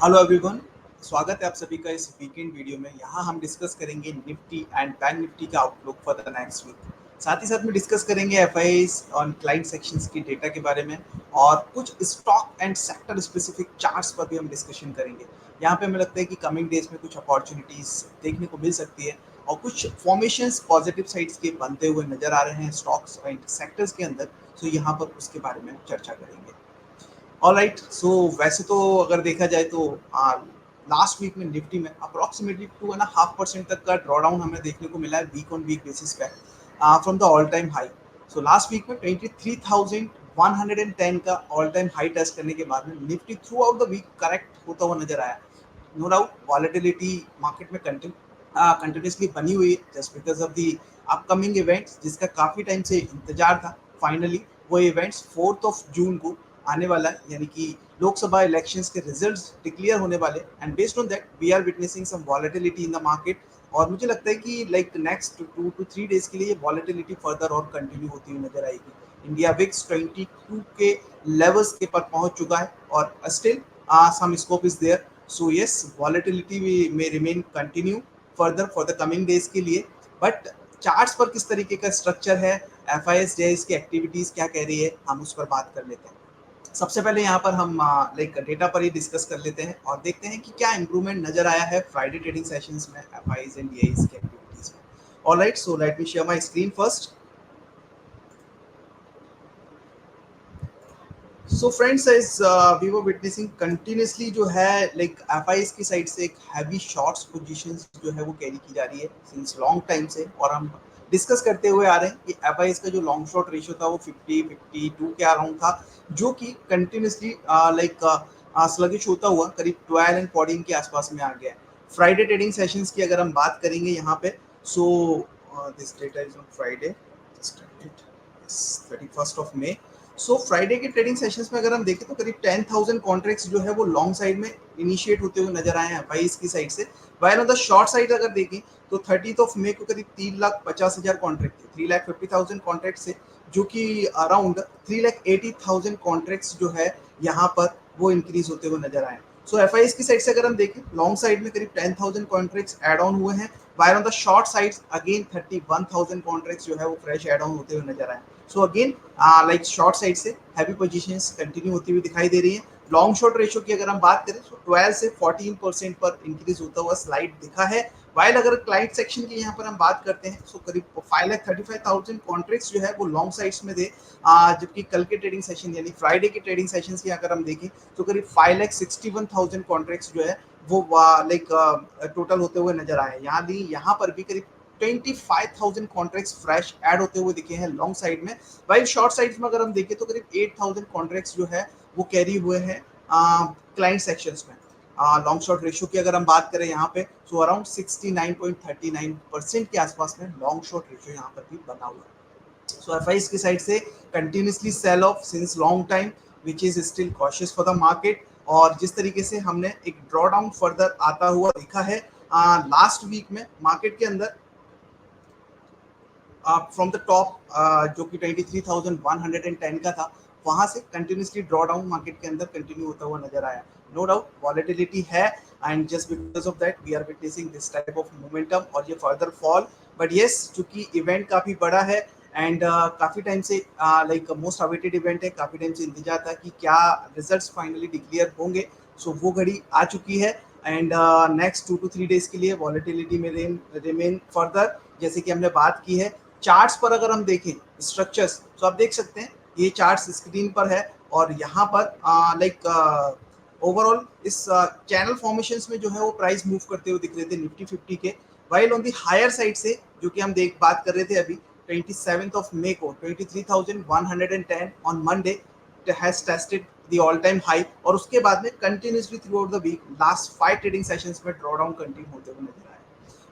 Hello everyone. स्वागत है आप सभी का इस वीकेंड वीडियो में। यहाँ हम डिस्कस करेंगे निफ्टी एंड बैंक निफ्टी का outlook for the next week. साथ ही साथ में डिस्कस करेंगे एफआईआईज ऑन क्लाइंट सेक्शंस की डेटा के बारे में और कुछ stock and sector specific charts पर भी हम डिस्कशन करेंगे। यहाँ पे हमें लगता है कि कमिंग डेज में कुछ अपॉर्चुनिटीज देखने को मिल सकती है और कुछ फॉर्मेशंस पॉजिटिव साइड्स के बनते हुए नजर आ रहे हैं स्टॉक्स एंड सेक्टर्स के अंदर। तो यहाँ पर उसके बारे में चर्चा करेंगे। ऑलराइट, सो वैसे तो अगर देखा जाए तो लास्ट वीक में निफ्टी में अप्रोक्सीमेटली 2.5% तक का ड्रॉडाउन हमें देखने को मिला है वीक ऑन वीक बेसिस पे from the all time high. So last week में 23,110 का ऑल टाइम हाई टेस्ट करने के बाद में Nifty throughout the week correct होता हुआ नजर आया। नो डाउट वॉलेटिलिटी मार्केट में कंटिन्यूसली बनी हुई है just because of the upcoming events जिसका काफ़ी टाइम से इंतजार था। फाइनली वो इवेंट्स 4 जून को आने वाला है, यानी कि लोकसभा इलेक्शंस के रिजल्ट्स डिक्लेयर होने वाले and based on that we are witnessing some volatility in the market. और मुझे लगता है कि लाइक नेक्स्ट 2 to 3 डेज के लिए ये वॉलेटिलिटी फर्दर और कंटिन्यू होती हुई नजर आएगी। इंडिया विक्स 22 के लेवल्स के पर पहुंच चुका है और still some scope is there. So yes, volatility में remain continue further for the coming days के लिए। बट चार्ट्स पर किस तरीके का स्ट्रक्चर है, एफ आई एस की एक्टिविटीज क्या कह रही है, हम उस पर बात कर लेते हैं। सबसे पहले यहाँ पर हम लाइक डेटा पर ही डिस्कस कर लेते हैं और देखते हैं कि क्या इंप्रूवमेंट नजर आया है फ्राइडे ट्रेडिंग सेशंस में F I and D I की एक्टिविटीज में। Alright, so let me share my screen first. So friends, as we were witnessing continuously जो है लाइक एफआईएस की साइड से एक हैवी शॉर्ट्स पोजीशंस जो है वो कैरी की जा रही है सिंस लॉन्ग टाइम से। और हम डिस्कस करते हुए आ रहे हैं कि एफआईएस का जो लॉन्ग शॉर्ट रेशियो था वो 50-52 के अराउंड था, जो कि कंटिन्यूसली लाइक स्लगिश होता हुआ करीब 12 एंड 14 के आसपास में आ गया है। फ्राइडे ट्रेडिंग सेशंस की अगर हम बात करेंगे यहाँ पे, so this data is on Friday 31 so Friday के ट्रेडिंग सेशंस में अगर हम देखें तो करीब 10,000 कॉन्ट्रैक्ट्स जो है वो लॉन्ग साइड में इनिशिएट होते हुए नजर आए हैं बाईस की साइड से। While on the short side अगर देखें तो 30 मई को करीब 3,50,000 कॉन्ट्रैक्ट थे, 3,50,000 कॉन्ट्रैक्ट से, जो कि अराउंड 3,80,000 कॉन्ट्रैक्ट्स जो है यहाँ पर वो इंक्रीज होते हुए नजर आए। सो एफ की साइड से अगर हम देखें लॉन्ग साइड में करीब 10,000 कॉन्ट्रैक्ट्स एड ऑन हुए हैं। While on the short side again 31,000 contracts जो है वो फ्रेश एड ऑन होते हुए नजर आए। So again like short side से हैवी पोजीशंस कंटिन्यू होती हुई दिखाई दे रही है। लॉन्ग शॉर्ट रेशियो की अगर हम बात करें तो 12 से 14% पर इंक्रीज होता हुआ स्लाइड दिखा है। वाइल अगर क्लाइंट सेक्शन की यहाँ पर हम बात करते हैं तो करीब 5,35,000 कॉन्ट्रैक्ट्स जो है वो लॉन्ग साइड्स में थे, जबकि कल के ट्रेडिंग सेशन यानी फ्राइडे के ट्रेडिंग सेशंस की अगर हम देखें तो करीब 5,61,000 कॉन्ट्रैक्ट्स जो है वो लाइक टोटल होते हुए नजर आए। यहाँ पर भी करीब 25,000 कॉन्ट्रैक्ट्स फ्रेश ऐड होते हुए दिखे हैं लॉन्ग साइड में। वाइल शॉर्ट साइड में अगर हम देखें तो करीब 8,000 कॉन्ट्रैक्ट्स जो है वो कैरी हुए हैं क्लाइंट सेक्शंस में। लॉन्ग शॉर्ट रेशियो की अगर हम बात करें यहाँ पे तो अराउंड 69.39% के आसपास में लॉन्ग शॉर्ट रेशियो यहाँ पर भी बना हुआ है। सो एफ की साइड से continuously sell off since long time which is still cautious for the market. और जिस तरीके से हमने एक ड्रॉ डाउन फर्दर आता हुआ देखा है लास्ट वीक में मार्केट के अंदर फ्रॉम द टॉप जो कि 23,110 का था, वहां से कंटिन्यूसली ड्रॉ डाउन मार्केट के अंदर कंटिन्यू होता हुआ नजर आया। नो डाउट वॉलेटिलिटी है and just because of that we are witnessing this type of momentum और ये फर्दर फॉल। बट येस, चूंकि इवेंट काफी बड़ा है एंड काफी टाइम से लाइक मोस्ट अवेटेड इवेंट है, काफी टाइम से इंतजार था कि क्या रिजल्ट्स फाइनली डिक्लेयर होंगे। सो वो घड़ी आ चुकी है एंड नेक्स्ट 2 to 3 डेज के लिए वॉलेटिलिटी में रिमेन फर्दर, जैसे कि हमने बात की है। चार्ट्स पर अगर हम देखें स्ट्रक्चर्स तो आप देख सकते हैं ये चार्ट्स स्क्रीन पर है और यहाँ पर लाइक ओवरऑल इस चैनल फॉर्मेशंस में जो है वो प्राइस मूव करते हुए दिख रहे थे निफ्टी 50 के। While on the higher side से जो कि हम बात कर रहे थे अभी 27 मई को 23,110 on Monday has tested the all time high और उसके बाद में continuously throughout the week last 5 trading sessions में ड्रॉ डाउन कंटिन्यू होते हुए नजर आए।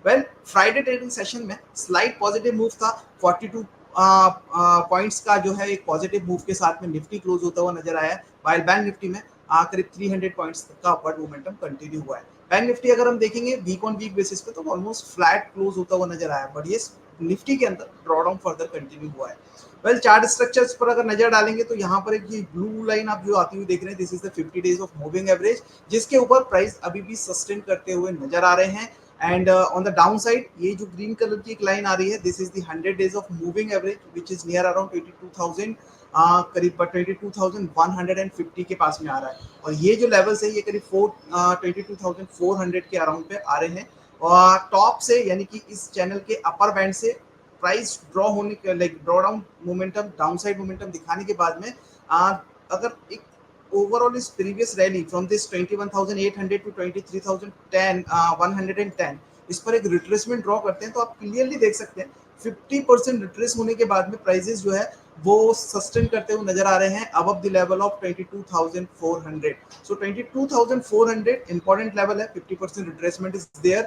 वेल फ्राइडे ट्रेडिंग सेशन में स्लाइट पॉजिटिव मूव था, 42 पॉइंट्स का जो है एक पॉजिटिव मूव के साथ में निफ्टी क्लोज होता हुआ नजर आया। वाइल बैंक निफ्टी में करीब 300 पॉइंट्स तक का अपवर्ड मोमेंटम कंटिन्यू हुआ है। बैंक निफ्टी अगर हम देखेंगे वीक ऑन वीक बेसिस पे तो ऑलमोस्ट फ्लैट क्लोज होता हुआ नजर आया, बट ये निफ्टी के अंदर ड्रॉ डाउन फर्दर कंटिन्यू हुआ है। वेल चार्ट स्ट्रक्चर्स पर अगर नजर डालेंगे तो यहाँ पर एक ये ब्लू लाइन आप जो आती हुई देख रहे हैं, this is the 50 days of moving average, जिसके ऊपर प्राइस अभी भी सस्टेन करते हुए नजर आ रहे हैं। And on the down side ये जो ग्रीन कलर की एक लाइन आ रही है, this is the 100 days of moving average which is near around 22,000, करीब 22,150 के पास में आ रहा है। और ये जो लेवल्स है ये करीब 22,400 के अराउंड पे आ रहे हैं। और टॉप से यानी कि इस चैनल के अपर बैंड से प्राइस ड्रॉ होने के like drawdown momentum, downside momentum दिखाने के बाद में अगर एक ओवरऑल इस previous rally from this 21,800 to 23,010 110 इस पर एक रिट्रेसमेंट ड्रॉ करते हैं तो आप क्लियरली देख सकते हैं 50% रिट्रेस होने के बाद में प्राइजेस जो है वो सस्टेन करते हुए नजर आ रहे हैं above the level of 22,400। So 22,400 important level है, 50% retracement is there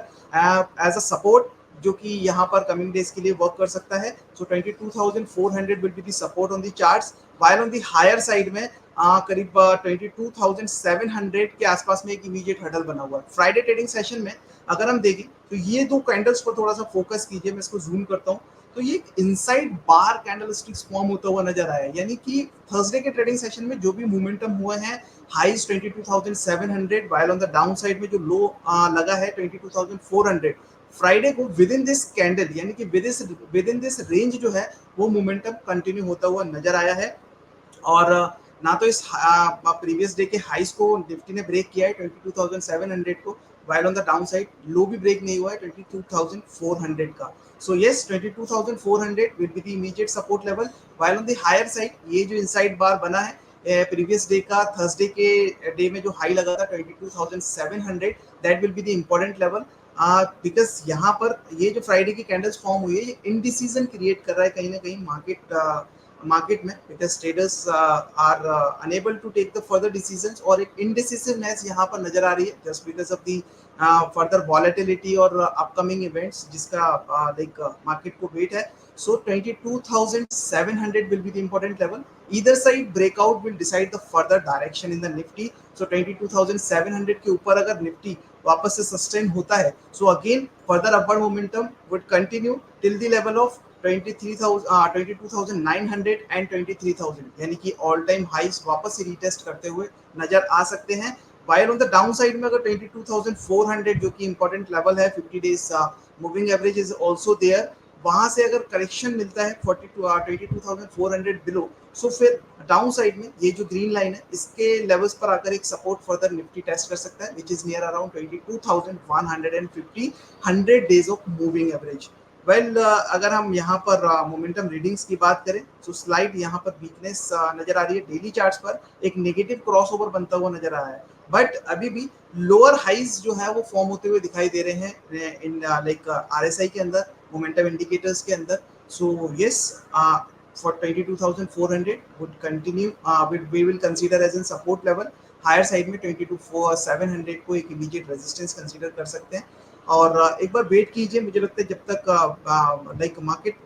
as a support जो कि यहाँ पर कमिंग डेज के लिए वर्क कर सकता है। So 22,400 will be the support on the charts, while on the higher side में करीब 22,700 के आसपास में एक इमीडिएट हर्डल बना हुआ है। फ्राइडे ट्रेडिंग सेशन में अगर हम देखें तो ये दो कैंडल्स पर थोड़ा सा फोकस कीजिए, मैं इसको जूम करता हूँ तो ये इनसाइड बार कैंडल स्टिक्स फॉर्म होता हुआ नजर आया, यानी कि थर्सडे के ट्रेडिंग सेशन में जो भी मोमेंटम हुए हैं highs 22,700, while on the down side में जो लो लगा है 22,400, फ्राइडे को विद इन दिस कैंडल यानी कि विद इन दिस रेंज जो है वो मोमेंटम कंटिन्यू होता हुआ नजर आया है। और ना तो इस प्रीवियस डे के हाईस को निफ्टी ने ब्रेक किया है 22,700 को, while on the down side low भी ब्रेक नहीं हुआ है 22,400 का। So yes 22,400 will be the immediate support level, while on the higher side ये जो इनसाइड बार बना है प्रीवियस डे का थर्सडे के डे में जो हाई लगा था 22,700, that will be the important level because यहाँ पर ये जो फ्राइडे की कैंडल्स फॉर्म हुई है ये इनडिसीजन क्रिएट कर रहा है कहीं ना कहीं मार्केट में, because traders are unable to take the further decisions और एक इनडिसिसिवनेस यहाँ पर नजर आ रही है just because of the further volatility और अपकमिंग इवेंट्स जिसका लाइक मार्केट को वेट है। So 22,700 will be the important level. Either side breakout will decide the further direction in the Nifty. So 22,700 के ऊपर अगर निफ्टी वापस से सस्टेन होता है so again further upward momentum would continue till the level of 22,900 and 23,000, यानी कि all time हाइस वापस से रीटेस्ट करते हुए नजर आ सकते हैं। While on the down side में अगर 22,400 जो कि इंपॉर्टेंट लेवल है 50 days moving average is also there, वहां से अगर करेक्शन मिलता है 22,400 बिलो सो फिर डाउन साइड में ये जो ग्रीन लाइन है इसके लेवल्स पर आकर एक सपोर्ट फर्दर निफ्टी टेस्ट कर सकता है which is near around 22,150 100 days of moving average. Well अगर हम यहाँ पर मोमेंटम रीडिंग्स की बात करें तो स्लाइड यहाँ पर वीकनेस नजर आ रही है, डेली चार्ट्स पर एक नेगेटिव क्रॉसओवर बनता हुआ नजर आ रहा है, बट अभी भी लोअर हाइज जो है वो फॉर्म होते हुए दिखाई दे रहे हैं इन लाइक आरएसआई के अंदर, मोमेंटम इंडिकेटर्स के अंदर। So yes for 22,400 would continue we will consider as a support level, higher side में 22,700 को एक इमीडिएट रेजिस्टेंस कंसीडर कर सकते हैं। और एक बार वेट कीजिए, मुझे लगता है जब तक like market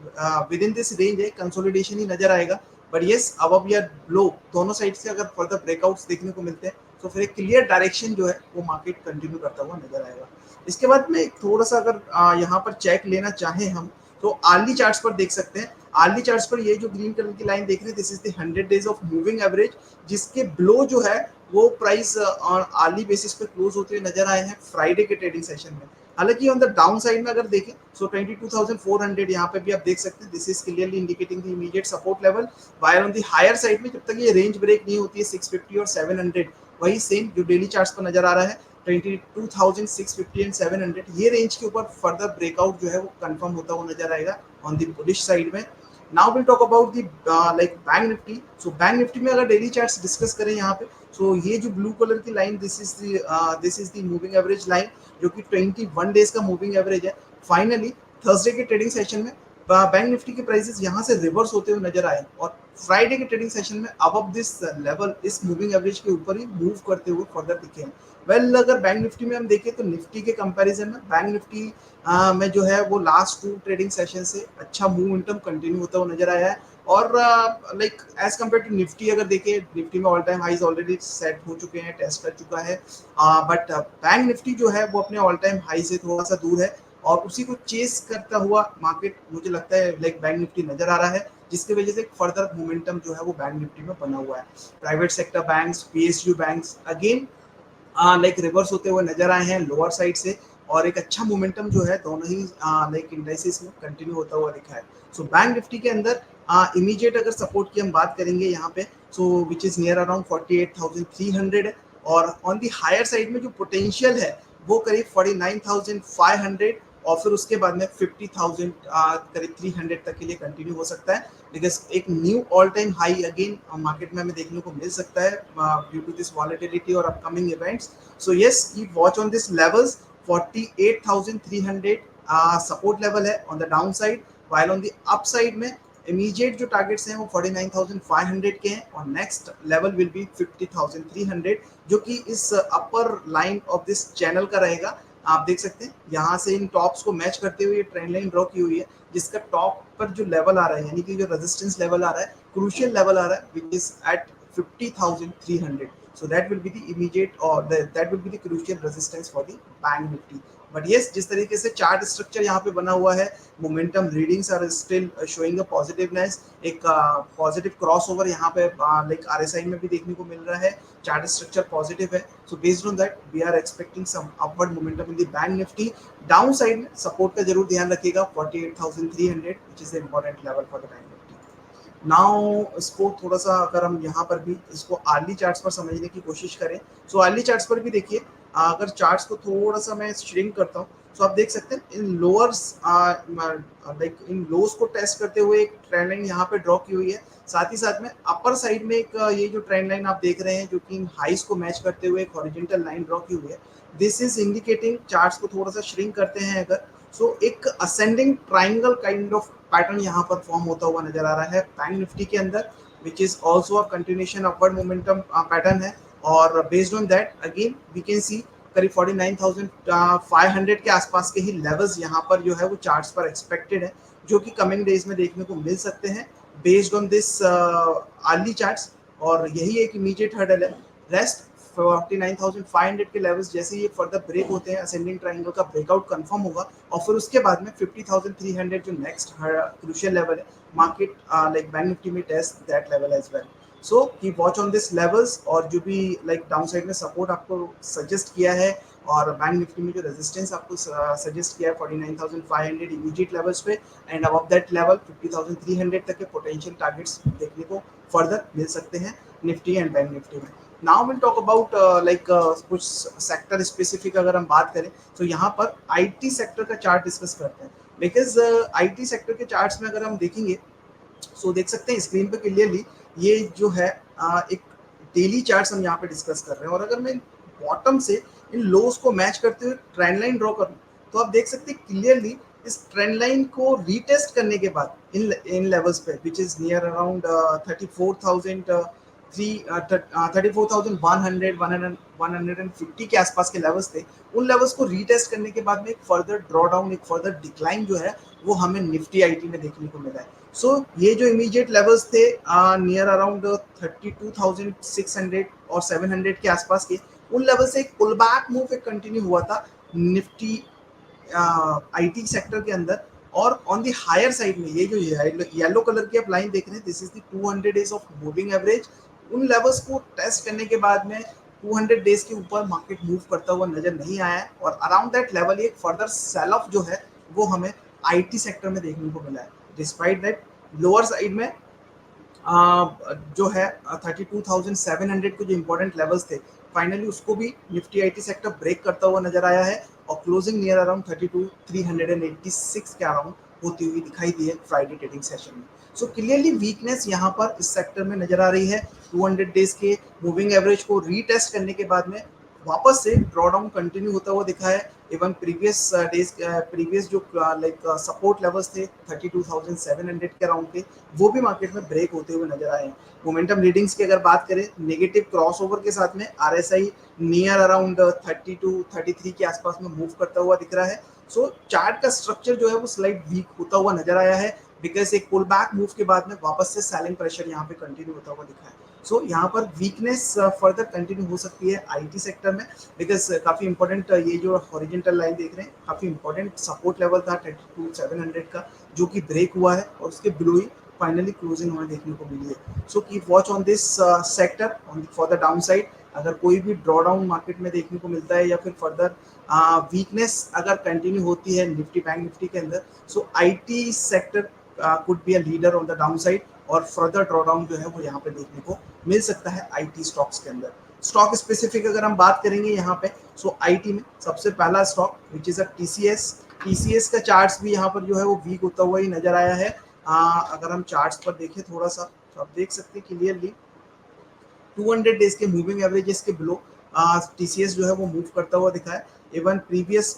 with in this range है कंसोलिडेशन ही नजर आएगा, बट यस अबव या लो दोनों साइड से अगर फर्दर ब्रेकआउट्स देखने को मिलते हैं तो फिर एक क्लियर डायरेक्शन जो है वो मार्केट कंटिन्यू करता हुआ नजर आएगा। इसके बाद में थोड़ा सा अगर यहाँ पर चेक लेना चाहें हम तो आर्ली चार्ट्स पर देख सकते हैं। आर्ली चार्ट्स पर ये जो ग्रीन कलर की लाइन देख रहे हैं this is the 100 days of moving average, जिसके ब्लो जो है वो प्राइस ऑन आर्ली बेसिस पे क्लोज होते हुए नजर आए हैं फ्राइडे के ट्रेडिंग सेशन में। हालांकि ऑन द डाउन साइड में अगर देखें सो 22,400 यहाँ पे भी आप देख सकते हैं this is clearly indicating the immediate support level, while on the higher side में जब तक ये रेंज ब्रेक नहीं होती है 650 और 700, वही सेम जो डेली चार्ट्स पर नजर आ रहा है 22,650 एंड 700, ये रेंज के ऊपर फर्दर ब्रेकआउट जो है वो कंफर्म होता हुआ नजर आएगा ऑन द बुलिश साइड में। Now will talk about the like bank Nifty. So bank Nifty में अगर डेली चार्ट्स डिस्कस करें यहाँ पे सो ये जो ब्लू कलर की line this is the moving average line जो कि 21 डेज का मूविंग एवरेज है। फाइनली थर्सडे के ट्रेडिंग सेशन में बैंक निफ्टी के प्राइसेस यहाँ से रिवर्स होते हुए नजर आए और फ्राइडे के ट्रेडिंग सेशन में अबव दिस लेवल इस मूविंग एवरेज के ऊपर ही मूव करते हुए फर्दर दिखे हैं। वेल अगर बैंक निफ्टी में हम देखें तो निफ्टी के कंपैरिजन में बैंक निफ्टी में जो है वो लास्ट 2 ट्रेडिंग सेशन से अच्छा मोमेंटम कंटिन्यू होता हुआ नजर आया है और like as compare to Nifty अगर देखें निफ्टी में all time highs already set हो चुके हैं, टेस्ट कर चुका है, बट बैंक निफ्टी जो है वो अपने ऑल टाइम हाई से थोड़ा सा दूर है और उसी को चेस करता हुआ मार्केट मुझे लगता है लाइक बैंक निफ्टी नजर आ रहा है, जिसकी वजह से फर्दर मोमेंटम जो है वो बैंक निफ्टी में बना हुआ है। Private sector banks, PSU banks again like reverse होते हुए नजर आए हैं लोअर साइड से, और एक अच्छा मोमेंटम जो है दोनों ही लाइक इंडाइसेस में कंटिन्यू होता हुआ दिखा है। सो बैंक निफ्टी के अंदर इमीडिएट अगर सपोर्ट की हम बात करेंगे यहाँ पे, सो विच इज नियर अराउंड 48,300 है, और ऑन दी हायर साइड में जो पोटेंशियल है वो करीब 49,500, और फिर उसके बाद में 50,000 करीब 300 तक के लिए कंटिन्यू हो सकता है, बिकॉज एक new all time high again market में हमें देखने को मिल सकता है ड्यू टू दिस वॉलेटिलिटी और upcoming events. So yes, keep watch on this levels. 48,300 support level है on the down side, while on the up side में इमीडिएट जो टारगेट्स हैं वो 49,500 के हैं, और नेक्स्ट लेवल विल बी 50,300, जो कि इस अपर लाइन ऑफ दिस चैनल का रहेगा। आप देख सकते हैं यहाँ से इन टॉप्स को मैच करते हुए ट्रेंड लाइन ड्रॉ की हुई है, जिसका टॉप पर जो लेवल आ रहा है, यानी कि जो रेजिस्टेंस लेवल आ रहा है, क्रूशियल लेवल आ रहा है, which is at 50,300. So that will be the immediate, or that will be the crucial resistance for the bank nifty. But yes, जिस तरीके से चार्ट स्ट्रक्चर यहाँ पे बना हुआ है, momentum readings are still showing a positiveness, एक positive crossover यहाँ पे लाइक आरएसआई में भी देखने को मिल रहा है, चार्ट स्ट्रक्चर पॉजिटिव है। So based on that we are expecting some upward momentum in the bank Nifty. Down side में सपोर्ट का जरूर ध्यान रखिएगा 48,300, which is the important level for the bank Nifty. Now इसको थोड़ा सा अगर हम यहाँ पर भी इसको आर्ली चार्ट्स पर समझने की कोशिश करें, सो आर्ली चार्ट्स पर भी देखिए, अगर चार्ट्स को थोड़ा सा मैं श्रिंक करता हूँ, सो आप देख सकते हैं इन लोअर्स लाइक इन लोस को टेस्ट करते हुए एक ट्रेंड लाइन यहाँ पे ड्रॉ की हुई है, साथ ही साथ में अपर साइड में एक ये जो ट्रेंड लाइन आप देख रहे हैं जो कि इन हाइस को मैच करते हुए एक हॉरिजॉन्टल लाइन ड्रॉ की हुई है। दिस इज इंडिकेटिंग, चार्ट्स को थोड़ा सा श्रिंक करते हैं अगर, सो एक ascending triangle kind of pattern यहाँ पर फॉर्म होता हुआ नजर आ रहा है बैंक निफ्टी के अंदर, which is also a continuation upward momentum pattern है। और based on that again we can see करीब 49,500 के आसपास के ही लेवल्स यहाँ पर जो है वो चार्ट्स पर एक्सपेक्टेड है, जो कि कमिंग डेज में देखने को मिल सकते हैं based on this early charts, और यही एक इमीडिएट हर्डल है। रेस्ट 49,500 के लेवल्स जैसे ये फर्दर ब्रेक होते हैं, असेंडिंग ट्रायंगल का ब्रेकआउट कंफर्म होगा, और फिर उसके बाद में 50,300 जो नेक्स्ट क्रूशियल लेवल है, मार्केट लाइक बैंक निफ्टी में test that level as well. So keep watch on this levels, और जो भी लाइक डाउन साइड में सपोर्ट आपको सजेस्ट किया है और बैंक निफ्टी में जो रेजिस्टेंस आपको सजेस्ट किया है 49,500 इमीडिएट लेवल्स पे, एंड अबव दैट लेवल 50,300 तक के पोटेंशियल टारगेट्स देखने को फर्दर मिल सकते हैं निफ्टी एंड बैंक निफ्टी में। Now will talk about like कुछ सेक्टर स्पेसिफिक अगर हम बात करें, तो यहाँ पर आईटी सेक्टर का चार्ट डिस्कस करते हैं, बिकॉज आईटी सेक्टर के चार्ट्स में अगर हम देखेंगे, सो देख सकते हैं स्क्रीन पे क्लियरली ये जो है एक डेली चार्ट्स हम यहाँ पे डिस्कस कर रहे हैं, और अगर मैं बॉटम से इन लोस को मैच करते हुए ट्रेंड लाइन ड्रॉ करूँ, तो आप देख सकते हैं क्लियरली इस ट्रेंड लाइन को रीटेस्ट करने के बाद इन लेवल्स पे, विच इज नियर अराउंड 34,150 के आसपास के लेवल्स थे, उन लेवल्स को रीटेस्ट करने के बाद में एक फर्दर ड्रॉ डाउन, एक फर्दर डिक्लाइन जो है वो हमें निफ्टी आईटी में देखने को मिला है। सो ये जो इमीडिएट लेवल्स थे नियर अराउंड 32,600 और 700 के आसपास के, उन लेवल से एक पुल बैक मूव एक कंटिन्यू हुआ था निफ्टी आईटी सेक्टर के अंदर, और ऑन दी हायर साइड में ये जो येलो कलर की आप लाइन देख रहे हैं, this is the 200 days of moving average. उन लेवल्स को टेस्ट करने के बाद में 200 डेज के ऊपर मार्केट मूव करता हुआ नजर नहीं आया है, और अराउंड दैट लेवल एक फर्दर सेल ऑफ जो है वो हमें आईटी सेक्टर में देखने को मिला है। डिस्पाइट दैट लोअर साइड में जो है 32,700 के जो इंपॉर्टेंट लेवल्स थे, फाइनली उसको भी निफ्टी आईटी सेक्टर ब्रेक करता हुआ नजर आया है, और क्लोजिंग नियर अराउंड 32,386 के अराउंड होती हुई दिखाई दी है फ्राइडे ट्रेडिंग सेशन में। सो क्लियरली वीकनेस यहाँ पर इस सेक्टर में नजर आ रही है। 200 डेज के मूविंग एवरेज को रीटेस्ट करने के बाद में वापस से ड्रॉडाउन कंटिन्यू होता हुआ दिखा है। इवन प्रीवियस जो लाइक सपोर्ट लेवल्स थे 32,700 के अराउंड के, वो भी मार्केट में ब्रेक होते हुए नजर आए हैं। मोमेंटम रीडिंग्स की अगर बात करें, नेगेटिव क्रॉसओवर के साथ में आरएसआई नियर अराउंड 32-33 के आसपास में मूव करता हुआ दिख रहा है। सो चार्ट का स्ट्रक्चर जो है वो स्लाइड वीक होता हुआ नजर आया है, बिकॉज एक पुल बैक मूव के बाद में वापस से सेलिंग प्रेशर यहाँ पे कंटिन्यू होता हुआ दिखा है। सो यहाँ पर वीकनेस फर्दर कंटिन्यू हो सकती है आईटी सेक्टर में, बिकॉज काफ़ी इंपॉर्टेंट ये जो हॉरिजेंटल लाइन देख रहे हैं काफ़ी इंपॉर्टेंट सपोर्ट लेवल था 32,700 का, जो कि ब्रेक हुआ है और उसके बिलो ही फाइनली क्लोजिंग हमें देखने को मिली है। सो keep watch on this sector for the down side. अगर कोई भी ड्रॉ डाउन मार्केट में देखने को मिलता है या फिर फर्दर वीकनेस अगर कंटिन्यू होती है निफ्टी बैंक निफ्टी के अंदर, so IT sector could be a leader on the down side और फर्दर ड्रॉ डाउन जो है वो यहाँ पे देखने को मिल सकता है आईटी स्टॉक्स के अंदर। स्टॉक स्पेसिफिक अगर हम बात करेंगे यहाँ पे, सो आईटी में सबसे पहला stock which is a TCS. TCS का चार्ट्स भी यहाँ पर जो है वो वीक होता हुआ ही नजर आया है। अगर हम चार्ट्स पर देखें थोड़ा सा तो आप देख सकते हैं क्लियरली 200 डेज के मूविंग एवरेजेस के बिलो टीसीएस जो है वो मूव करता हुआ दिखा है। इवन प्रीवियस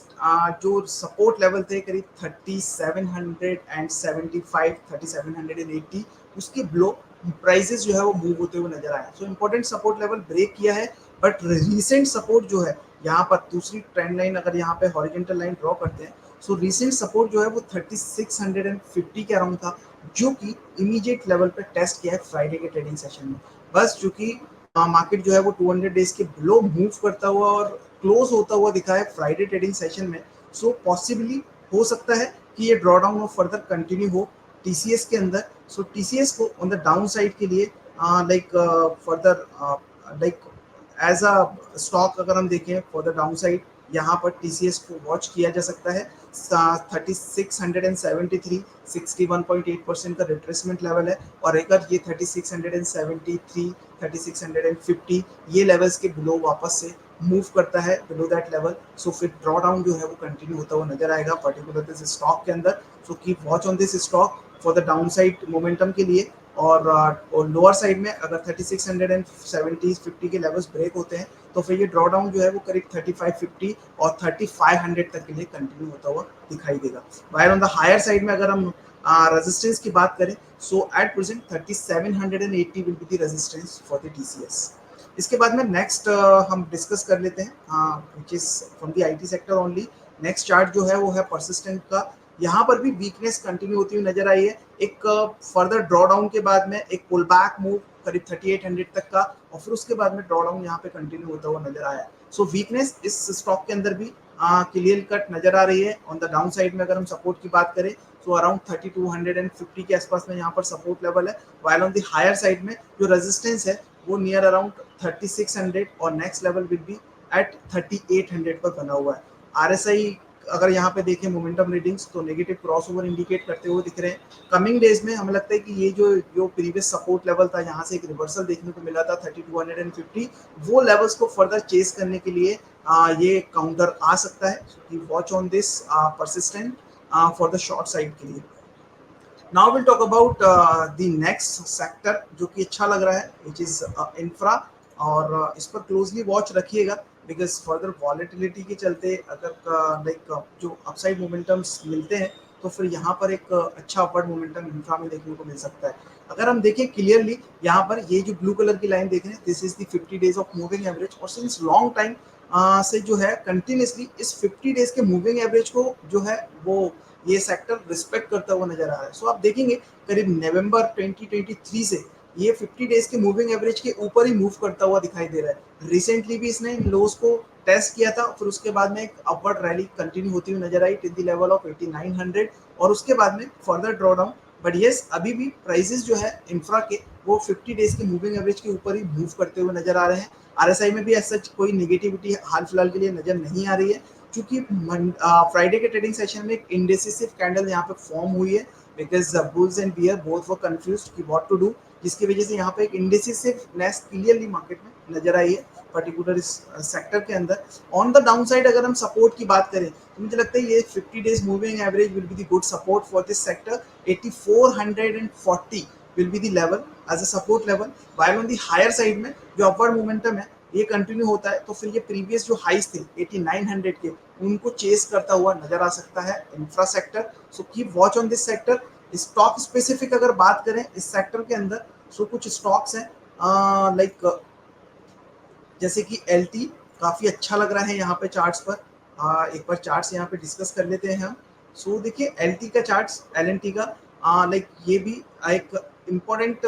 जो सपोर्ट लेवल थे करीब 3775 3780 उसके बिलो प्राइसेस जो है वो मूव होते हुए नजर आए। So important support level break किया है, बट रिसेंट सपोर्ट जो है यहाँ पर दूसरी ट्रेंड लाइन अगर यहाँ पे हॉरिजॉन्टल लाइन ड्रॉ करते हैं, सो रिसेंट सपोर्ट जो है वो 3650 के अराउंड था, जो कि इमीडिएट लेवल पे टेस्ट किया है फ्राइडे के ट्रेडिंग सेशन में। बस चूंकि मार्केट जो है वो 200 डेज के बिलो मूव करता हुआ और क्लोज होता हुआ दिखा है फ्राइडे ट्रेडिंग सेशन में, सो पॉसिबली हो सकता है कि ये ड्रॉ डाउन और फर्दर कंटिन्यू हो टीसीएस के अंदर। सो टीसीएस को ऑन द डाउन साइड के लिए like further like as a stock अगर हम देखें फॉर द डाउन साइड, यहाँ पर टीसीएस को वॉच किया जा सकता है। 3673 61.8% का रिट्रेसमेंट लेवल है, और अगर ये 3673 3650 ये लेवल्स के बिलो वापस से मूव करता है बिलो दैट लेवल, सो फिर ड्रॉ डाउन जो है वो कंटिन्यू होता हुआ नजर आएगा पर्टिकुलर दिस स्टॉक के अंदर। सो keep watch on this stock for the down side momentum के लिए। और लोअर साइड में अगर 3670 50 के लेवल्स ब्रेक होते हैं तो फिर ये ड्रॉ डाउन जो है वो करीब 3550 और 3500 तक के लिए कंटिन्यू होता हुआ दिखाई देगा। While on the higher side में अगर हम रेजिस्टेंस की बात करें, so at present 3780 will be the resistance for the TCS. इसके बाद में नेक्स्ट हम डिस्कस कर लेते हैं which is from the IT sector only. Next chart जो है वो है परसिस्टेंट का। यहाँ पर भी वीकनेस कंटिन्यू होती हुई नजर आई है। एक फर्दर ड्रॉ डाउन के बाद में एक पुल बैक मूव करीब 3800 तक का, और फिर उसके बाद में ड्रॉ डाउन यहाँ पे कंटिन्यू होता हुआ नजर आया। सो वीकनेस इस स्टॉक के अंदर भी क्लियर कट नजर आ रही है। ऑन द डाउन साइड में अगर हम सपोर्ट की बात करें तो अराउंड 3250 के आसपास में यहाँ पर सपोर्ट लेवल है, while on the higher side में जो रेजिस्टेंस है वो नियर अराउंड 3600 और next level will be at 3800 पर बना हुआ है। आरएसआई अगर यहाँ पे देखें मोमेंटम रीडिंग्स तो नेगेटिव क्रॉसओवर इंडिकेट करते हुए दिख रहे हैं। कमिंग डेज में हमें लगता है कि ये जो प्रीवियस सपोर्ट लेवल था यहाँ से एक रिवर्सल देखने को मिला था 3250, वो लेवल्स को फर्दर चेस करने के लिए ये काउंटर आ सकता है। Watch on this persistent for the short side के लिए। Now will talk about the next sector जो कि अच्छा लग रहा है विच इज इंफ्रा, और इस पर क्लोजली वॉच रखिएगा बिकॉज फर्दर वॉलेटिलिटी के चलते अगर लाइक जो अपसाइड मोमेंटम्स मिलते हैं तो फिर यहाँ पर एक अच्छा अपवर्ड मोमेंटम इंफ्रा में देखने को मिल सकता है। अगर हम देखें क्लियरली यहाँ पर ये जो ब्लू कलर की लाइन देख रहे हैं this is the 50 days of moving average, और सिंस लॉन्ग टाइम से जो है कंटिन्यूसली इस 50 डेज के मूविंग एवरेज को जो है वो ये सेक्टर रिस्पेक्ट करता हुआ नजर आ रहा है। सो आप देखेंगे करीब नवंबर 2023 से ये 50 डेज के मूविंग एवरेज के ऊपर ही मूव करता हुआ दिखाई दे रहा है। रिसेंटली भी इसने लोज को टेस्ट किया था, फिर उसके बाद में एक अपवर्ड रैली कंटिन्यू होती हुई नजर आई टिल द लेवल ऑफ 8900, और उसके बाद में further draw down. But yes अभी भी प्राइसेस जो है इंफ्रा के वो 50 डेज के मूविंग एवरेज के ऊपर ही मूव करते हुए नजर आ रहे हैं। आरएसआई में भी ऐसा कोई नेगेटिविटी हाल फिलहाल के लिए नजर नहीं आ रही है, क्योंकि फ्राइडे के ट्रेडिंग सेशन में एक इंडेसिसिव कैंडल यहाँ पे फॉर्म हुई है because bulls and bear both were confused कि व्हाट टू डू, जिसकी वजह से यहाँ पे एक इंडेसिसिवनेस क्लियरली मार्केट में नजर आई है पर्टिकुलर इस सेक्टर के अंदर। ऑन द डाउन साइड अगर हम सपोर्ट की बात करें तो मुझे लगता है ये 50 days moving average will be the good support for this sector. 8440 will be the level as a support level, while on the higher side में जो upward momentum है ये कंटिन्यू होता है तो फिर ये प्रीवियस जो हाइस थे 8900 के उनको चेस करता हुआ नजर आ सकता है infra sector. So keep watch on this sector. Stock specific अगर बात करें इस सेक्टर के अंदर, सो कुछ स्टॉक्स हैं लाइक जैसे कि एलटी काफ़ी अच्छा लग रहा है यहाँ पे चार्ट्स पर। एक बार चार्ट्स यहाँ पे डिस्कस कर लेते हैं हम। सो देखिए एलटी का चार्ट्स एलएनटी का लाइक ये भी एक इम्पोर्टेंट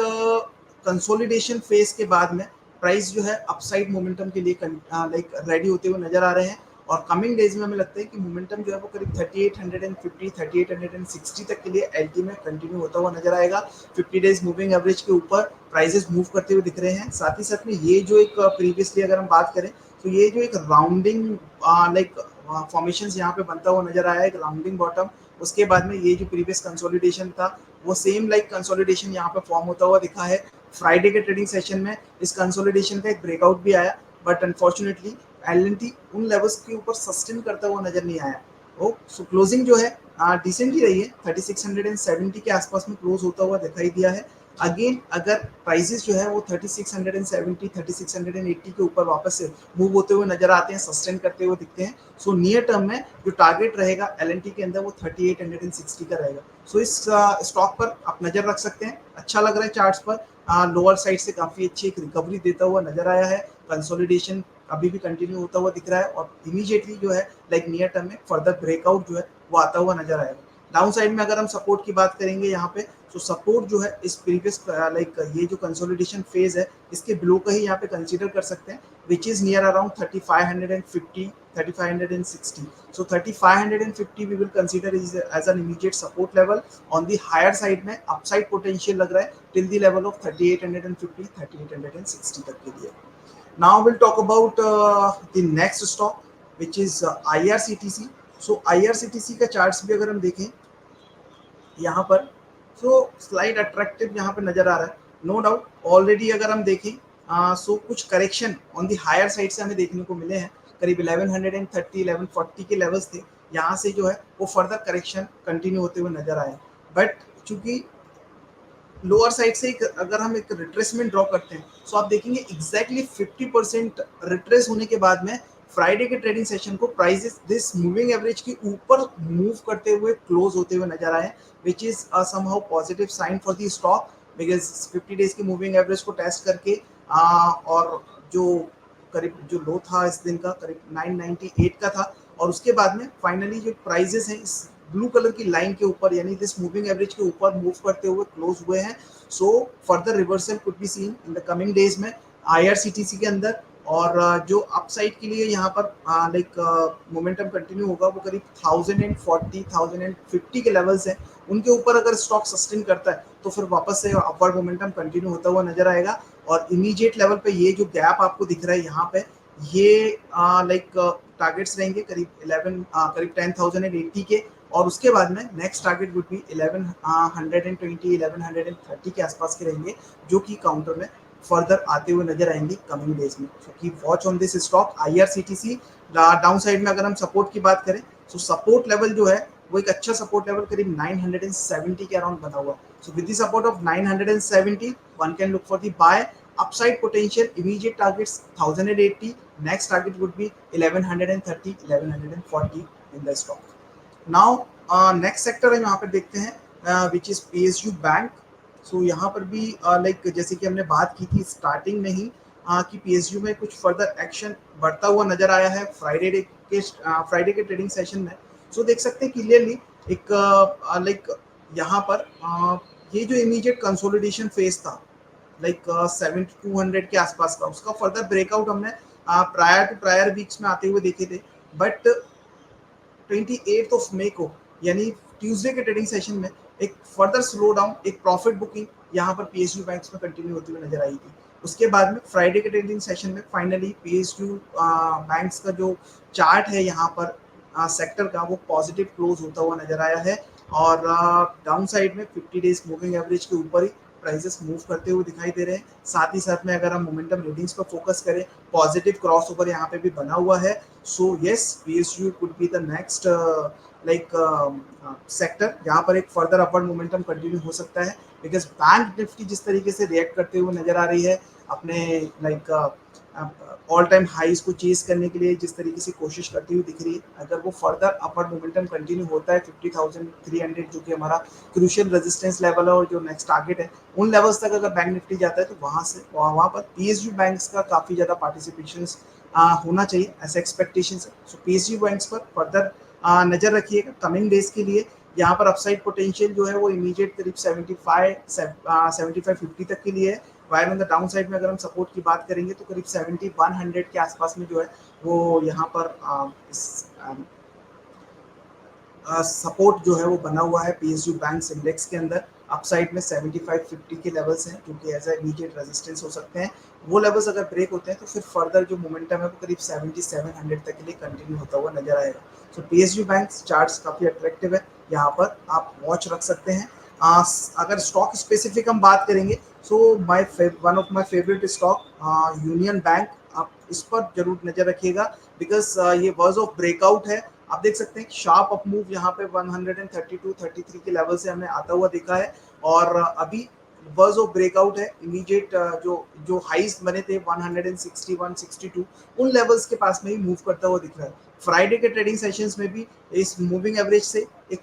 कंसोलिडेशन फेज के बाद में प्राइस जो है अपसाइड मोमेंटम के लिए लाइक रेडी होते हुए नजर आ रहे हैं। और कमिंग डेज में हमें लगता है कि मोमेंटम जो है वो करीब 3850 3860 तक के लिए एलटी में कंटिन्यू होता हुआ नजर आएगा। 50 डेज मूविंग एवरेज के ऊपर प्राइसेस मूव करते हुए दिख रहे हैं। साथ ही साथ में ये जो एक प्रीवियसली अगर हम बात करें तो ये जो एक राउंडिंग लाइक फॉर्मेशन यहाँ पे बनता हुआ नजर आया है, एक राउंडिंग बॉटम। उसके बाद में ये जो प्रीवियस कंसोलिडेशन था वो सेम लाइक कंसोलिडेशन यहाँ पे फॉर्म होता हुआ दिखा है। फ्राइडे के ट्रेडिंग सेशन में इस कंसोलिडेशन का एक ब्रेकआउट भी आया, बट अनफॉर्चुनेटली एलएनटी उन लेवल्स के ऊपर सस्टेन करता हुआ नजर नहीं आया। वो सो क्लोजिंग जो है डिसेंट ही रही है, 3670 के आसपास में क्लोज होता हुआ दिखाई दिया है। अगेन अगर प्राइसेस जो है वो 3670 3680 के ऊपर वापस से मूव होते हुए नजर आते हैं, सस्टेन करते हुए दिखते हैं, सो नियर टर्म में जो टारगेट रहेगा एलएनटी के अंदर वो 3860 का रहेगा। सो इस स्टॉक पर आप नजर रख सकते हैं। अच्छा लग रहा है चार्ट्स पर, लोअर साइड से काफी अच्छी एक रिकवरी देता हुआ नजर आया है। कंसोलिडेशन अभी भी कंटिन्यू होता हुआ दिख रहा है और इमीडिएटली जो है लाइक नियर टर्म में फर्दर ब्रेकआउट जो है वो आता हुआ नजर आएगा। डाउन साइड में अगर हम सपोर्ट की बात करेंगे यहाँ पे, तो सपोर्ट जो है इस प्रीवियस लाइक ये जो कंसोलिडेशन फेज है इसके बिलो का ही यहाँ पे कंसीडर कर सकते हैं, which is near around 3550 3560। So 3550 we will consider as an immediate support level. On the higher side में upside potential लग रहा है till the level of 3850 3860 तक के लिए। Now we'll talk about the next stock which is IRCTC. So IRCTC का charts भी अगर हम देखें यहाँ पर, so स्लाइड अट्रैक्टिव यहाँ पे नजर आ रहा है, नो डाउट। ऑलरेडी अगर हम देखें सो कुछ correction on the higher side से हमें देखने को मिले हैं, करीब 1130 1140 के लेवल्स थे, यहाँ से जो है वो फर्दर करेक्शन कंटिन्यू होते हुए नजर आए। बट चूंकि लोअर साइड से अगर हम एक रिट्रेसमेंट ड्रॉ करते हैं, सो आप देखेंगे एग्जैक्टली 50% रिट्रेस होने के बाद में फ्राइडे के ट्रेडिंग सेशन को प्राइसेस दिस मूविंग एवरेज के ऊपर मूव करते हुए क्लोज होते हुए नजर आए, which is somehow positive sign for the stock, because 50 days की मूविंग एवरेज को टेस्ट करके और जो करीब जो लो था इस दिन का करीब 998 का था, और उसके बाद में फाइनली जो प्राइजेस हैं इस ब्लू कलर की लाइन के ऊपर यानी दिस मूविंग एवरेज के ऊपर मूव करते हुए क्लोज हुए हैं। So further reversal could be seen in the coming days में आईआरसीटीसी के अंदर। और जो अपसाइड के लिए यहाँ पर लाइक मोमेंटम कंटिन्यू होगा वो करीब 1040 1050 के लेवल्स हैं, उनके ऊपर अगर स्टॉक सस्टेन करता है तो फिर वापस से अपवर्ड मोमेंटम कंटिन्यू होता हुआ नजर आएगा। और इमीडिएट लेवल पे ये जो गैप आपको दिख रहा है यहाँ पे, ये लाइक टारगेट्स रहेंगे करीब 11 करीब 10,080 के, और उसके बाद में नेक्स्ट टारगेट वुड बी 1120 1130 के आसपास के रहेंगे, जो कि काउंटर में फर्दर आते हुए नजर आएंगे कमिंग डेज में। सो keep watch on this stock IRCTC. Down side में अगर हम सपोर्ट की बात करें, सो सपोर्ट लेवल जो है वो एक अच्छा सपोर्ट लेवल करीब 970 के अराउंड बना हुआ है। So with the support of 970 one can look for the buy. upside potential, immediate targets 1080, next target would be 1130 1140 in the stock. Now next sector हम यहाँ पर देखते हैं which is PSU बैंक। सो यहाँ पर भी लाइक जैसे कि हमने बात की थी स्टार्टिंग में ही कि PSU में कुछ फर्दर एक्शन बढ़ता हुआ नजर आया है फ्राइडे के ट्रेडिंग सेशन में। सो देख सकते हैं क्लियरली एक लाइक यहाँ पर ये जो इमीडिएट कंसोलिडेशन फेज था लाइक 7200 के आसपास का, उसका फर्दर ब्रेकआउट हमने प्रायर वीक्स में आते हुए देखे थे। बट 28 मई को यानी ट्यूसडे के ट्रेडिंग सेशन में एक फर्दर स्लो डाउन, एक प्रॉफिट बुकिंग यहाँ पर पीएसयू बैंक्स में कंटिन्यू होती हुई नजर आई थी। उसके बाद में फ्राइडे के ट्रेडिंग सेशन में फाइनली पीएसयू बैंक्स का जो चार्ट है यहाँ पर सेक्टर का वो पॉजिटिव क्लोज होता हुआ नजर आया है। और डाउन साइड में 50 डेज मूविंग एवरेज के ऊपर ही प्राइसेस मूव करते हुए दिखाई दे रहे हैं। साथ ही साथ में अगर हम मोमेंटम रीडिंग्स पर फोकस करें, पॉजिटिव क्रॉसओवर यहाँ पे भी बना हुआ है। So yes, PSU could be the next like sector जहाँ पर एक फर्दर अपवर्ड मोमेंटम कंटिन्यू हो सकता है, बिकॉज बैंक निफ्टी जिस तरीके से रिएक्ट करते हुए नजर आ रही है अपने लाइक ऑल टाइम हाईज को चेज करने के लिए जिस तरीके से कोशिश करती हुई दिख रही है, अगर वो फर्दर अपवर्ड मोमेंटम कंटिन्यू होता है 50,300 जो कि हमारा क्रूशियल रेजिस्टेंस लेवल है और जो नेक्स्ट टारगेट है, उन लेवल्स तक अगर बैंक निफ्टी जाता है तो वहाँ पर पीएसयू बैंक्स का काफ़ी ज़्यादा पार्टिसिपेशन होना चाहिए, ऐसे एक्सपेक्टेशन है। सो पीएसयू बैंक्स पर फर्दर नज़र रखिएगा कमिंग डेज के लिए। यहाँ पर अपसाइड पोटेंशियल जो है वो इमीडिएट करीब 75 50 तक के लिए है। Wire on the down side में अगर हम सपोर्ट की बात करेंगे तो करीब 7100 के आसपास में जो है वो यहाँ पर सपोर्ट जो है वो बना हुआ है पीएसयू बैंक इंडेक्स के अंदर। अपसाइड में 7550 के लेवल्स हैं जो कि एज इमीडिएट रेजिस्टेंस हो सकते हैं। वो लेवल्स अगर ब्रेक होते हैं तो फिर फर्दर जो मोमेंटम है वो करीब 7700 तक के लिए कंटिन्यू होता हुआ नजर आएगा। सो पीएसयू बैंक चार्ट्स काफी अट्रैक्टिव है, यहाँ पर आप वॉच रख सकते हैं। अगर स्टॉक स्पेसिफिक हम बात करेंगे so one of my favourite stock union bank, आप इस पर जरूर नजर रखिएगा बिकॉज ये वर्ज ऑफ ब्रेकआउट है। आप देख सकते हैं शार्प अप मूव यहाँ पे 132-33 के लेवल से हमें आता हुआ दिखा है और अभी वर्ज ऑफ ब्रेकआउट है। इमीडिएट जो जो हाइस बने थे 160 162 उन लेवल्स के पास में ही मूव करता हुआ दिख रहा है। फ्राइडे के ट्रेडिंग सेशंस में भी इस मूविंग एवरेज से एक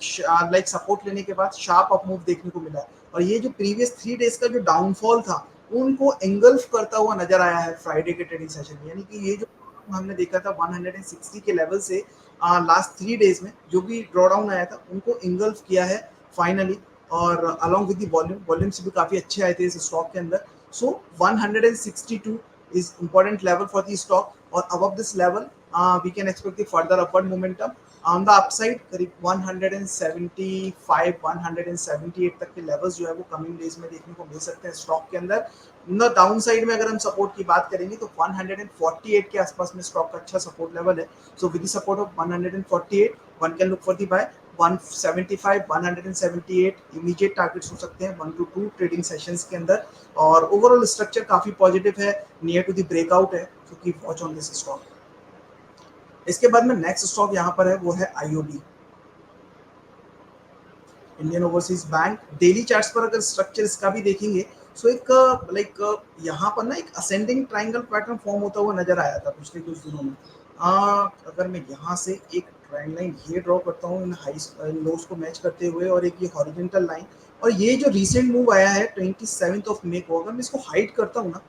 लाइक सपोर्ट लेने के बाद शार्प अप मूव देखने को मिला है और ये जो प्रीवियस 3 डेज का जो डाउनफॉल था उनको एंगल्फ करता हुआ नजर आया है फ्राइडे के ट्रेडिंग सेशन में। यानी कि ये जो हमने देखा था 160 के लेवल से लास्ट 3 डेज में जो भी ड्रॉडाउन आया था उनको इंगल्फ किया है फाइनली और अलॉन्ग विद द वॉल्यूम्स भी काफी अच्छे आए थे इस स्टॉक के अंदर। So 162 is important level for the stock और above this level we can expect the further upward momentum on the upside. करीब 175 178 तक के लेवल्स जो है वो कमिंग डेज में देखने को मिल सकते हैं स्टॉक के अंदर। डाउन साइड में अगर हम सपोर्ट की बात करेंगे तो 148 के आसपास में स्टॉक का अच्छा सपोर्ट लेवल है। So with the support of 148 one can look for the buy. 175 178 immediate targets हो सकते हैं 1 to 2 ट्रेडिंग सेशंस के अंदर और ओवरऑल स्ट्रक्चर काफी पॉजिटिव है, नियर टू द ब्रेकआउट है। सो keep watch on this stock. इसके बाद में नेक्स्ट स्टॉक यहाँ पर है वो है IOB, Indian overseas bank. Daily charts पर अगर स्ट्रक्चर इसका भी देखेंगे सो एक लाइक यहाँ पर ना एक असेंडिंग ट्रायंगल पैटर्न फॉर्म होता हुआ नजर आया था पिछले कुछ दिनों में। अगर मैं यहाँ से एक ट्रेंड लाइन ये ड्रॉ करता हूँ इन हाई लोज को मैच करते हुए और एक ये हॉरिजॉन्टल लाइन और ये जो रिसेंट मूव आया है 27 मई को, अगर मैं इसको हाइड करता हूँ ना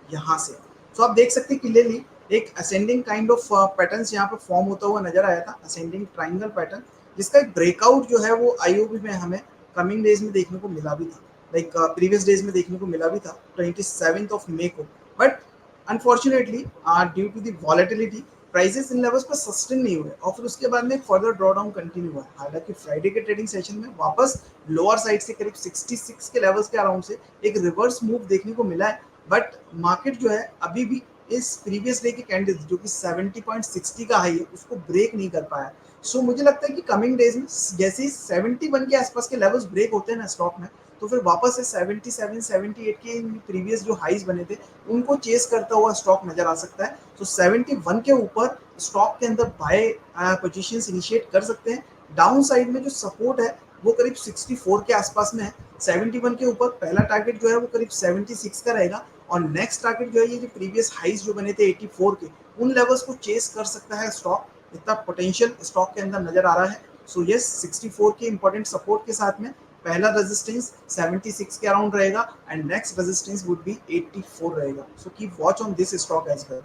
यहाँ से तो आप देख सकते हैं क्लियरली एक असेंडिंग काइंड ऑफ पैटर्न्स यहाँ पे फॉर्म होता हुआ नजर आया था, असेंडिंग ट्रायंगल पैटर्न जिसका एक ब्रेकआउट जो है वो आईओबी में हमें कमिंग डेज में देखने को मिला भी था, लाइक प्रीवियस डेज में देखने को मिला भी था 27 मई को। But unfortunately due to the volatility prices इन लेवल्स पर सस्टेन नहीं हुए और फिर उसके बाद में फर्दर ड्रॉ डाउन कंटिन्यू हुआ। हालांकि फ्राइडे के ट्रेडिंग सेशन में वापस लोअर साइड से करीब 66 के लेवल्स के अराउंड से एक रिवर्स मूव देखने को मिला है। बट मार्केट जो है अभी भी इस प्रीवियस डे के कैंडल जो कि 70.60 का हाई है उसको ब्रेक नहीं कर पाया। सो मुझे लगता है कि कमिंग डेज में जैसे ही 71 के आसपास के लेवल्स ब्रेक होते हैं ना स्टॉक में तो फिर वापस से 77 78 के प्रीवियस जो हाईज बने थे उनको चेस करता हुआ स्टॉक नजर आ सकता है। तो 71 के ऊपर स्टॉक के अंदर बाय पोजीशंस इनिशिएट कर सकते हैं। डाउन साइड में जो सपोर्ट है वो करीब 64 के आसपास में है। 71 के ऊपर पहला टारगेट जो है वो करीब 76 का रहेगा और नेक्स्ट टारगेट जो है ये जो प्रीवियस हाइज जो बने थे 84 के उन लेवल्स को चेस कर सकता है स्टॉक, इतना पोटेंशियल स्टॉक के अंदर नजर आ रहा है। सो यस 64 के इंपॉर्टेंट सपोर्ट के साथ में पहला रेजिस्टेंस 76 के अराउंड रहेगा and next resistance would be 84 रहेगा। So keep watch on this stock as well.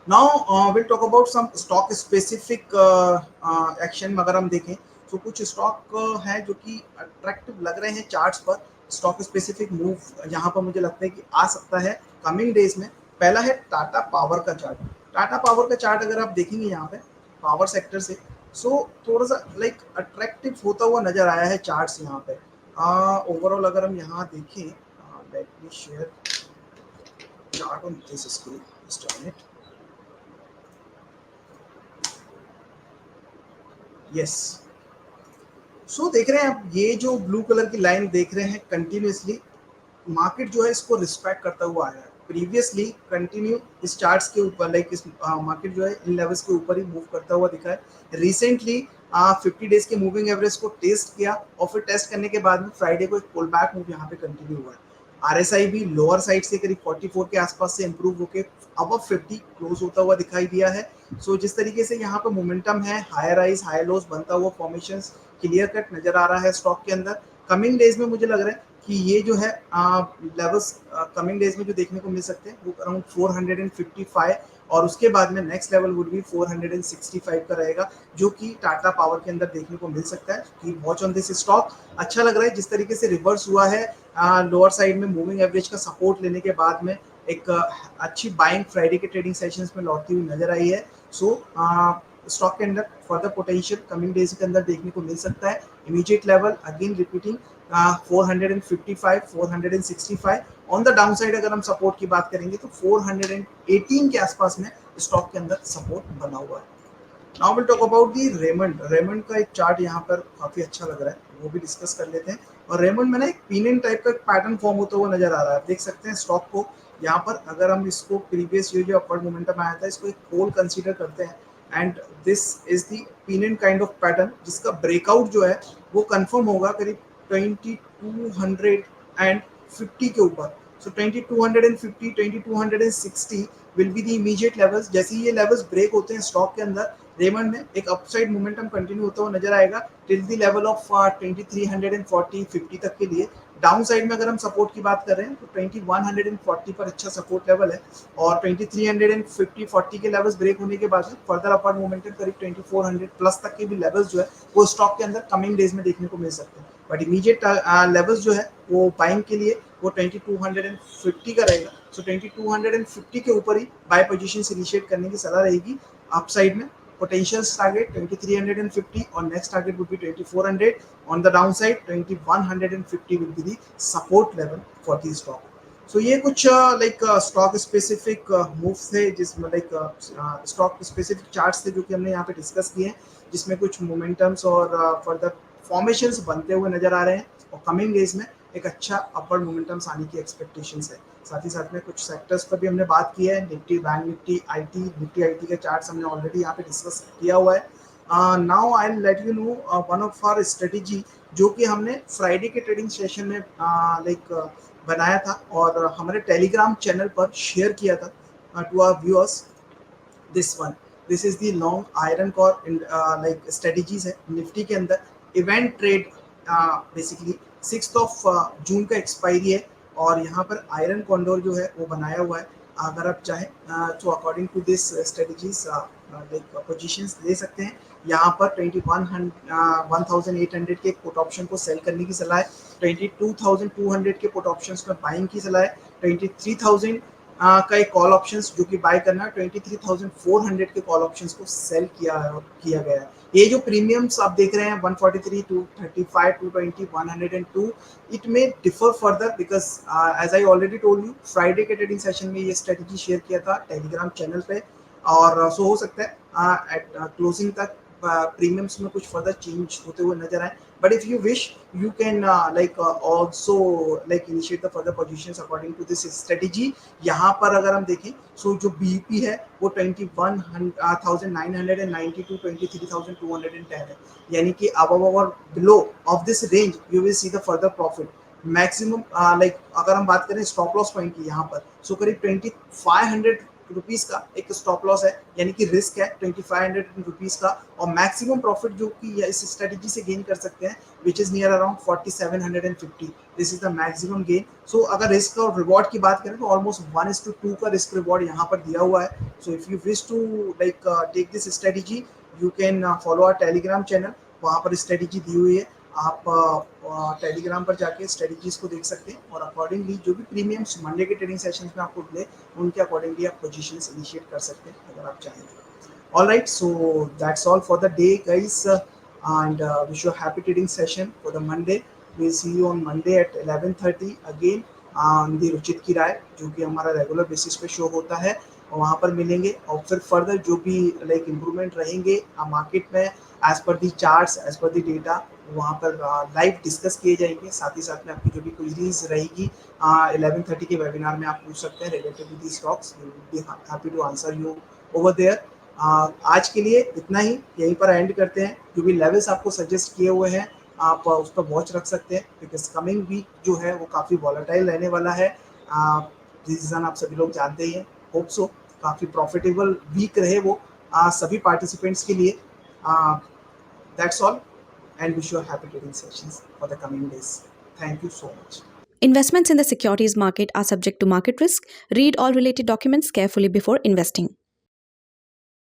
Now will talk about some stock specific action. अगर हम देखें तो कुछ स्टॉक हैं जो कि अट्रैक्टिव लग रहे हैं चार्ट्स पर। स्टॉक स्पेसिफिक मूव यहाँ पर मुझे लगता है कि आ सकता है कमिंग डेज में। पहला है टाटा पावर का चार्ट। टाटा पावर का चार्ट अगर आप देखेंगे यहाँ पे पावर सेक्टर से सो थोड़ा सा लाइक अट्रैक्टिव होता हुआ नजर आया है चार्ट्स यहाँ पे। ओवरऑल अगर हम यहाँ देखें late me share chart on this screen just a minute. Yes so देख रहे हैं आप ये जो ब्लू कलर की लाइन देख रहे हैं कंटिन्यूसली मार्केट जो है इसको रिस्पेक्ट करता हुआ आया है। प्रीवियसली कंटिन्यू इस चार्ट्स के ऊपर लाइक इस मार्केट जो है इन लेवल्स के ऊपर ही मूव करता हुआ दिखा है। रिसेंटली 50 डेज के मूविंग एवरेज को टेस्ट किया और फिर टेस्ट करने के बाद में फ्राइडे को एक पुल बैक मूव यहाँ पे कंटिन्यू हुआ है। आरएसआई भी लोअर साइड से करीब 44 के आसपास से इंप्रूव होकर अब 50 क्लोज होता हुआ दिखाई दिया है। सो जिस तरीके से यहाँ पे मोमेंटम है हायर राइज हाई लोज बनता हुआ फॉर्मेशंस क्लियर कट नजर आ रहा है स्टॉक के अंदर। कमिंग डेज में मुझे लग रहा है कि ये जो है लेवल्स कमिंग डेज में जो देखने को मिल सकते हैं वो अराउंड 455 और उसके बाद में नेक्स्ट लेवल वुड बी 465 का रहेगा, जो कि टाटा पावर के अंदर देखने को मिल सकता है। कि वॉच ऑन दिस स्टॉक। अच्छा लग रहा है जिस तरीके से रिवर्स हुआ है लोअर साइड में मूविंग एवरेज का सपोर्ट लेने के बाद में एक अच्छी बाइंग फ्राइडे के ट्रेडिंग सेशंस में लौटती हुई नजर आई है। सो स्टॉक के अंदर फर्दर पोटेंशियल कमिंग डेज के अंदर देखने को मिल सकता है। Immediate level again repeating 455 465। On the down side अगर हम सपोर्ट की बात करेंगे तो 418 के आसपास में स्टॉक के अंदर सपोर्ट बना हुआ है। Now will talk about the Raymond. Raymond का एक चार्ट यहाँ पर काफी अच्छा लग रहा है, वो भी डिस्कस कर लेते हैं। और रेमंड में ना एक पिनियन टाइप का पैटर्न फॉर्म होता हुआ नजर आ रहा है। आप देख सकते हैं स्टॉक को यहाँ पर, अगर हम इसको प्रीवियस ये जो अपवर्ड मोमेंटम आया था इसको एक पोल कंसीडर करते हैं, and this is the pinion kind of pattern, जिसका ब्रेकआउट जो है वो कंफर्म होगा करीब 2250 के ऊपर। सो 2250 2260 will be the immediate levels. जैसे ही ये लेवल्स ब्रेक होते हैं स्टॉक के अंदर, रेमंड में एक अपसाइड मोमेंटम कंटिन्यू होता हुआ नजर आएगा टिल द लेवल ऑफ 2340 50 तक के लिए। डाउन साइड में अगर हम सपोर्ट की बात कर रहे हैं तो 2140 पर अच्छा सपोर्ट लेवल है, और 2350 40 के लेवल्स ब्रेक होने के बाद फर्दर अपवर्ड मोमेंटम करीब 2400 प्लस तक के भी लेवल्स जो है वो स्टॉक के अंदर कमिंग डेज में देखने को मिल सकते हैं। बट इमीडिएट लेवल्स जो है वो बाइंग के लिए वो 2250 का रहेगा। सो 2250 के ऊपर ही बाय पोजीशंस इनिशिएट करने की सलाह रहेगी। अपसाइड में potential target 2350 और next target would be 2400. On the downside 2150 will be the support level for the stock. So ये कुछ लाइक स्टॉक स्पेसिफिक मूव्स थे, जिसमें लाइक स्टॉक स्पेसिफिक चार्ट्स थे जो कि हमने यहाँ पे डिस्कस किए हैं, जिसमें कुछ मोमेंटम्स और फर्दर फॉर्मेशंस बनते हुए नजर आ रहे हैं, और कमिंग डेज में एक अच्छा अपवर्ड मोमेंटम्स आने की एक्सपेक्टेशंस है। साथ ही साथ में कुछ सेक्टर्स पर भी हमने बात की है, Nifty bank Nifty IT Nifty IT के चार्ट्स हमने ऑलरेडी यहाँ पे डिस्कस किया हुआ है। Now I will let you know one of our strategy, जो कि हमने फ्राइडे के ट्रेडिंग सेशन में लाइक बनाया था और हमारे टेलीग्राम चैनल पर शेयर किया था to our viewers. This one, this is the long iron core like strategies है निफ्टी के अंदर। इवेंट ट्रेड बेसिकली 6 जून का एक्सपायरी है, और यहाँ पर आयरन कॉन्डोर जो है वो बनाया हुआ है। अगर आप चाहें तो according to this strategies like positions ले सकते हैं। यहाँ पर 1800 के पुट ऑप्शन को सेल करने की सलाह है, 22,200 के पुट ऑप्शंस में बाइंग की सलाह है, 23,000 का एक कॉल ऑप्शंस जो कि बाय करना है, 23,400 के कॉल ऑप्शंस को सेल किया गया है। ये जो प्रीमियम्स आप देख रहे हैं 143 235 220 102, इट में differ further because as I already told you Friday के ट्रेडिंग सेशन में ये स्ट्रेटेजी शेयर किया था टेलीग्राम चैनल पे, और सो हो सकता है एट क्लोजिंग तक प्रीमियम्स में कुछ फर्दर चेंज होते हुए नजर आए। But if you wish you can also like initiate the further positions according to this strategy। यहाँ पर अगर हम देखें सो जो BEP है वो 21,990 to 23,210 है, यानी कि above or below of this range you will see the further profit maximum. Like अगर हम बात करें स्टॉप लॉस पॉइंट की यहाँ पर, सो करीब 2500 रुपीज का एक स्टॉप लॉस है, यानी कि रिस्क है 2500 रुपीज का, और मैक्सिमम प्रॉफिट जो कि इस स्ट्रेटेजी से गेन कर सकते हैं which is near around 4750। This is the maximum gain. So अगर रिस्क और रिवॉर्ड की बात करें तो ऑलमोस्ट 1:2 का रिस्क रिवॉर्ड यहाँ पर दिया हुआ है। So if you wish to like take this strategy you can follow our Telegram channel, वहाँ पर स्ट्रेटेजी दी हुई है। आप टेलीग्राम पर जाके स्ट्रेटेजीज को देख सकते हैं, और अकॉर्डिंगली जो भी प्रीमियम्स मंडे के ट्रेडिंग सेशंस में आपको मिले उनके अकॉर्डिंगली आप पोजीशंस इनिशिएट कर सकते हैं अगर आप चाहें तो। All right, so that's all for the day guys, and wish you a happy trading session for the Monday. We'll see you on Monday at 11:30 again on the Ruchit की राय, जो कि हमारा रेगुलर बेसिस पे शो होता है, और वहाँ पर मिलेंगे। और फिर फर्दर जो भी लाइक इम्प्रूवमेंट रहेंगे मार्केट में एज पर दी चार्ट्स एज पर दी डेटा, वहाँ पर लाइव डिस्कस किए जाएंगे। साथ ही साथ में आपकी जो भी क्वेरीज रहेगी 11:30 के वेबिनार में आप पूछ सकते हैं related to the stocks. We will be happy to answer you over there. आज के लिए इतना ही, यहीं पर एंड करते हैं। जो भी लेवल्स आपको सजेस्ट किए हुए हैं आप उस पर वॉच रख सकते हैं, बिकॉज कमिंग वीक जो है वो काफ़ी वॉलेटाइल रहने वाला है। रीज़न आप सभी लोग जानते ही हैं। होप सो काफ़ी प्रॉफिटेबल वीक रहे वो सभी पार्टिसिपेंट्स के लिए। That's all, and wish you a happy trading sessions for the coming days. Thank you so much. Investments in the securities market are subject to market risk. Read all related documents carefully before investing.